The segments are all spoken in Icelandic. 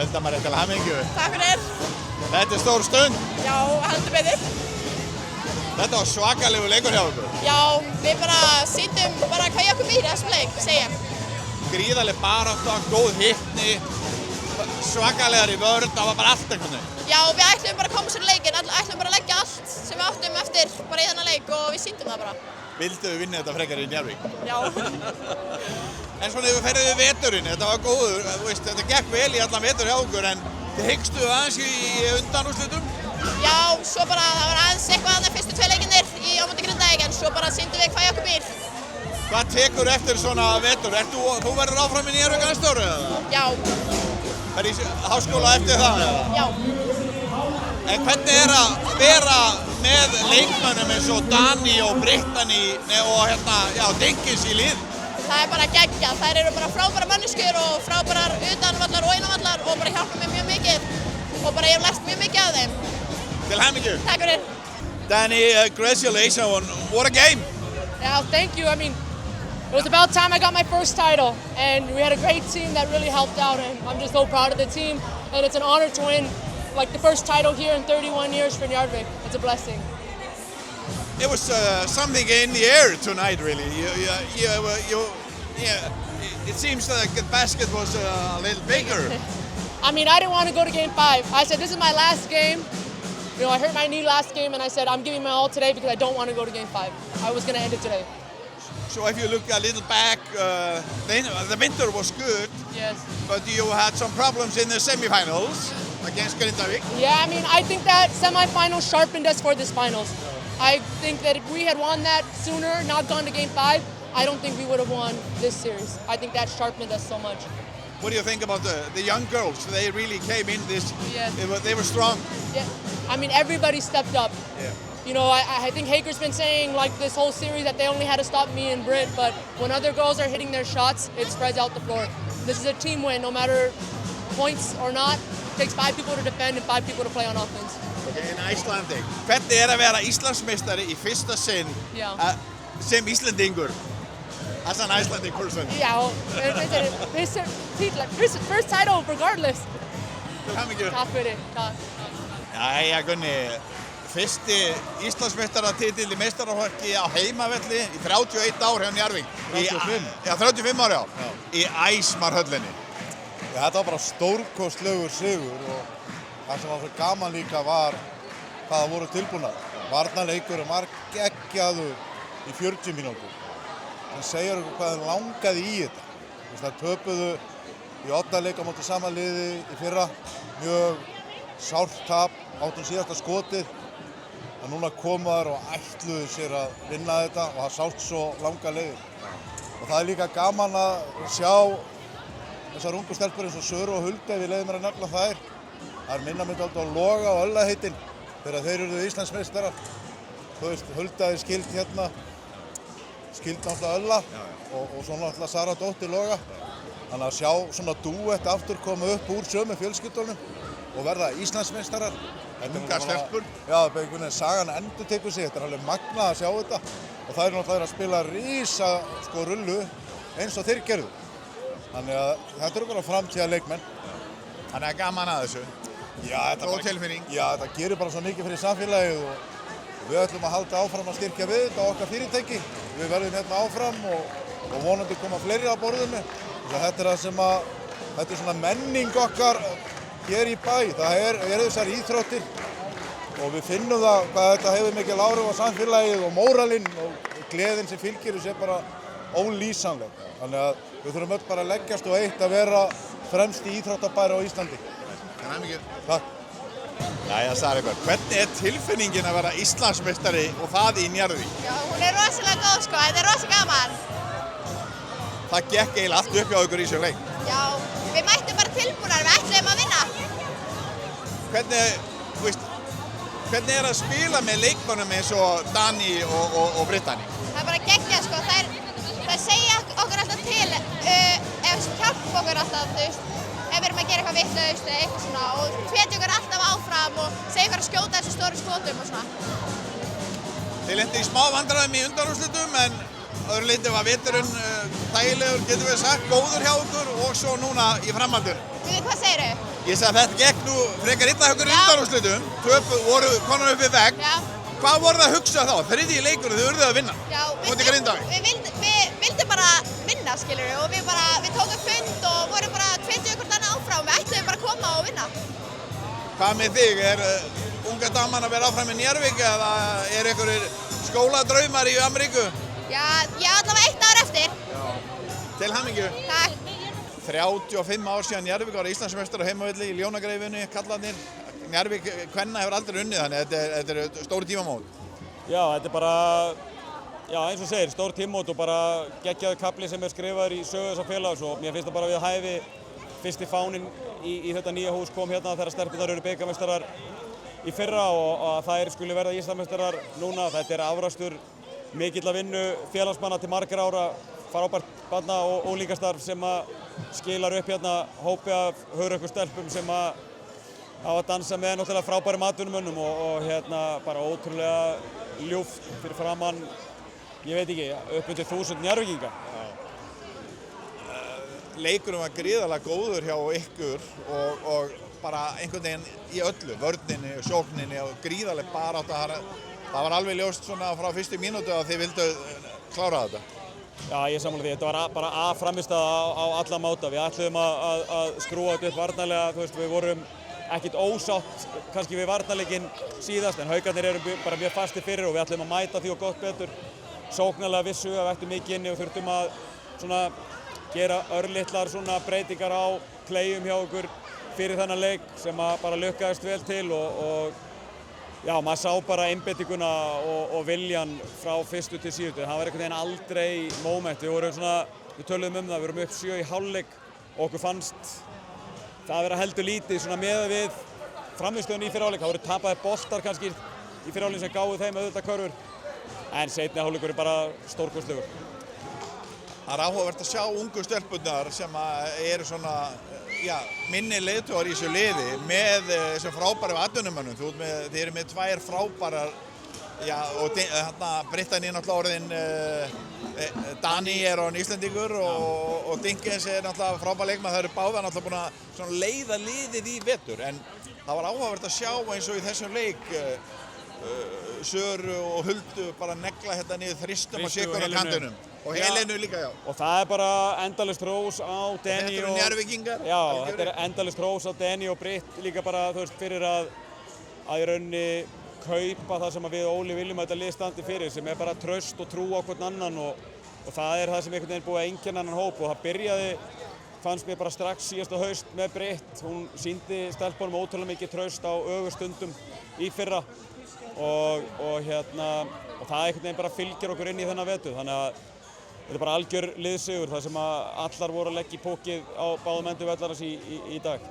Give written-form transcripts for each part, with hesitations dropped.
Hulda María, til hamingju. Takk fyrir. Þetta stór stund. Já, heldur betur. Þetta var svakalegu leikur hjá ykkur. Já, við bara sýndum bara hvað okkur býr í þessum leik, segja. Gríðarleg barátta, góð hitni, svakalegar í vörn, það var bara allt einhvern veginn. Já, við ætlum bara að koma sér í leikinn, ætlum bara að leggja allt sem við áttum eftir bara í þennan leik og við sýndum það bara. Vildu við vinna þetta frekar í Njarðvík? Já. En svona ef við ferðum við veturinn, þetta var góður, þetta gekk vel í allan vetur hjá okkur, en þið hyggstu aðeins í undanúrslitum? Já, svo bara það var aðeins eitthvað annað fyrstu 2 leikirnir á móti Grindavík, en svo bara sýndum við hvað okkur býr. Hvað tekur eftir svona vetur? Þú verður áfram í Njarðvík næsta ári eða? Já. Það í háskóla eftir það eða? Já. En hvernig að vera með leikmönnum eins og Dani og Brittany og Dinkins í lið? Það bara geggjað, þær eru bara frábæra manneskjur og frábærar utanvallar og innanvallar og bara hjálpa mér mjög mikið og bara ég hef lært mjög mikið af þeim. Til hamingju. Takk fyrir. Dani, congratulations. What a game. Yeah, thank you. I mean, it was about time I got my first title, and we had a great team that really helped out, and I'm just so proud of the team, and it's an honor to win like the first title here in 31 years for Njarðvík. It's a blessing. It was something in the air tonight, really. It seems like the basket was a little bigger. I mean, I didn't want to go to Game 5. I said, this is my last game. You know, I hurt my knee last game, and I said, I'm giving my all today because I don't want to go to Game 5. I was going to end it today. So if you look a little back, the winter was good. Yes. But you had some problems in the semifinals against Grindavík. Yeah, I mean, I think that semifinals sharpened us for this finals. I think that if we had won that sooner, not gone to Game 5, I don't think we would have won this series. I think that sharpened us so much. What do you think about the young girls? They really came in this. Yes. They were strong. Yeah, I mean, everybody stepped up. Yeah. You know, I think Haker's been saying like this whole series that they only had to stop me and Britt, but when other girls are hitting their shots, it spreads out the floor. This is a team win, no matter points or not. It takes 5 people to defend and 5 people to play on offense. Okay, in Icelandic. Hvernig að vera Íslandsmeistari í fyrsta sinn sem Íslendingur? As an Icelandic person. Yeah, it's first title regardless. Til hamingju. Takk fyrir. Jæja Gunni, fyrsti Íslandsmeistaratitill í meistaraflokki á heimavelli í 31 ár hjá Njarðvík. 35? Já, 35 ár í Æsmarhöllinni. Já, þetta var bara stórkostlegur sigur og það sem var svo gaman líka var hvað það voru tilbúnar. Varnarleikurinn var geggjaður í 40 mínútur. Það segir okkur hvað þeim langaði í þetta. Það töpuðu í 8 leik á móti sama liði í fyrra. Mjög sárt tap, áttum síðasta skotið. En núna komaður og ætluðu sér að vinna þetta og það sárt svo langa leiðir. Og það er líka gaman að sjá þessar ungu stelpur eins og Söru og Hulda, við leiðum mér að nefna þær. Það er minna myndi alltaf á Loga og Öllaheitin þegar þeir eru Íslandsmeistarar. Þú veist, Hulda er skild hérna, skild náttúrulega Ölla og svo náttúrulega Sara dóttir Loga. Þannig að sjá svona dúett aftur koma upp úr sömu fjölskyldunum og verða Íslandsmeistarar. Ungar stelpur. Já, sagan endurtekur sig, þetta er alveg magnað að sjá þetta. Og það er náttúrulega að spila rísa rullu eins og þeir gerðu. Þannig að þetta eru bara framtíða leikmenn. Þannig að gaman að þessu. Já, góð tilfinning. Já, þetta gerir bara svo mikið fyrir samfélagið og við ætlum að halda áfram að styrkja við þetta okkar fyrirtæki. Við verðum hérna áfram og vonandi koma fleiri á borðinu. Þetta er það sem að, þetta er svona menning okkar hér í bæ. Það er þessar íþróttir og við finnum það hvað þetta hefur mikil áhrif á samfélagið og móralinn og gleðin sem fylgir þessu er bara ólýsanleg. Þannig að við þurfum öll bara að leggjast og eitt að vera fremst í íþróttabæri á Íslandi. Til hamingju. Takk. Jæja, Sara, hvernig er tilfinningin að vera Íslandsmeistari og það í Njarðvík? Já, hún er rosalega góð sko, þetta er rosalega gaman. Það gekk eiginlega allt upp hjá ykkur í þessum leik. Já, við mættum bara tilbúnar, við ætluðum að vinna. Hvernig er að spila með leikmönnum eins og Dani og Brittany? Það er bara geggjað sko, það segja okkur alltaf til, hjálpa okkur alltaf, þú veist, ef við erum að gera eitthvað vitlaust eða eitthvað svona og hvetja okkur alltaf áfram og segja okkur að skjóta þessu stóru skotum og svona. Þið lentu í smá vandræðum í undanúrslitum en öðru leyti var veturinn þægilegur, getum við sagt, góður hjá okkur og svo núna í framhaldinu. Hvað segirðu? Ég sagði að þetta gekk nú frekar illa hjá ykkur í undanúrslitum. Voru konar upp við vegg. Já. Hvað voru það að hugsa þá? Þriðji leikur og þið urðuð að vinna. Já, Móti Grindavík. við vildum bara vinna, skilur við, og við tókum fund og vorum bara að hvetja ykkur annað áfram. Við ætluðum bara að koma og vinna. Hvað með þig? Unga daman að vera áfram í Njarðvík eða einhverjir skóladraumar í Ameríku? Já, ég hef allavega 1 ár eftir. Til hamingju. Takk. 35 ár síðan Njarðvík var Íslandsmeistari á heimavelli í Ljónagreifinni, kallarnir. Njarðvík kvenna hefur aldrei unnið þannig að þetta er stóri tímamót. Já, þetta er bara, já eins og segir, stór tímamót og bara geggjaður kafli sem er skrifaður í sögu þessa félags og mér finnst það bara við hæfi fyrsti fáninn í þetta nýja hús kom hérna þegar stelpurnar eru bikarmeistarar í fyrra og að þær skuli verða Íslandsmeistarar núna. Þetta er afrakstur mikilla vinnu félagsmanna til margra ára, frábært barna- og unglingastarf sem að skilar upp hérna hópi af hugrakku stelpum sem að hafa dansað með náttúrulega frábærum atvinnumönnum og hérna bara ótrúlega ljúft fyrir framann, ég veit ekki, upp undir 1000 Njarðvíkinga. Leikurinn var gríðarlega góður hjá ykkur og bara einhvern veginn í öllu, vörninni og sókninni og gríðarlega barátta. Það var alveg ljóst svona frá fyrstu mínútu að þið vildu klára þetta. Já, ég sammála því. Þetta var bara frammistaða á alla máta. Við ætluðum að skrúa þetta upp varnarlega, þú veist, við vorum ekkert ósátt kannski við varnarleikinn síðast en Haukarnir eru bara mjög fastir fyrir og við ætlum að mæta því og gott betur. Sóknarlega vissu að við ættum mikið inni og þurftum að svona gera örlitlar svona breytingar á playum hjá okkur fyrir þennan leik sem að bara lukkaðist vel til og já, maður sá bara einbeitinguna og viljan frá fyrstu til síðustu. Það var einhvern veginn aldrei moment. Við töluðum það, við vorum upp 7 í hálfleik og okkur fannst það að vera heldur lítið svona með við frammistöðun í fyrri hálfleik. Það voru tapaði boltar kannski í fyrri hálfleik sem gáfu þeim auðvitað körfur. En seinni hálfleikur er bara stórkostlegur. Það er áhugavert að sjá ungu stelpurnar sem eru svona, já, minni leiðtogar í þessu liði með þessum frábæru atvinnumönnum. Þið eru með 2 frábærar, já, og Brittany er náttúrulega orðin, Dani er orðin Íslendingur og Dinkins er náttúrulega frábær leikmaður. Það eru báðar náttúrulega búin að svona leiða liðið í vetur. En það var áhugavert að sjá eins og í þessum leik Söru og Huldu bara negla þetta niður þristum og sikur á kantinum. Og Helenu líka, já. Og það er bara endalaust hrós á Denny og... Þetta eru Njarðvíkingar. Já, þetta er endalaust hrós á Denny og Britt líka bara, þú veist, fyrir að í rauninni kaupa það sem við Óli viljum að þetta lið standi fyrir, sem er bara traust og trú á hvern annan og það er það sem einhvern veginn búið að einkenna annan hóp og það byrjaði, fannst mér bara strax síðasta haust með Britt. Hún sýndi stelpunum ótrúlega mikið traust á ögurstundum í fyrra og það einhvern veginn bara fylgir okkur inn í þennan vetur. Þannig að þetta er bara algjör liðsigur þar sem að allar voru að leggja í pókið á báðum endum vellarins í dag.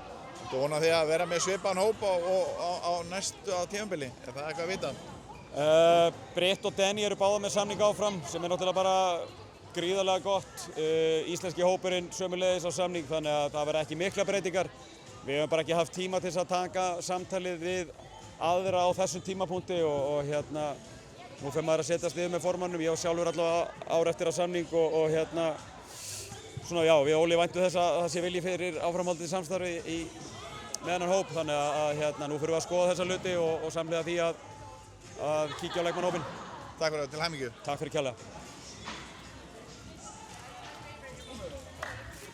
Þú vonar því að vera með svipaðan hóp á næstu tímabili, er það eitthvað að vita? Britt og Denny eru báða með samning áfram sem er náttúrulega bara gríðarlega gott. Íslenski hópurinn sömuleiðis á samning þannig að það verða ekki mikla breytingar. Við höfum bara ekki haft tíma til þess að taka samtalið við aðra á þessum tímapunkti og nú fyrir maður að setjast niður með formannum. Ég var sjálfur allavega ár eftir á samning og svona já, við Óli væntum þess að það sé vilji fyrir áframhaldið samstarfi með hennan hóp þannig að nú fyrir við að skoða þessa hluti og samhliða því að kíkja á leikmannahópinn. Takk fyrir, til hamingju. Takk fyrir kærlega.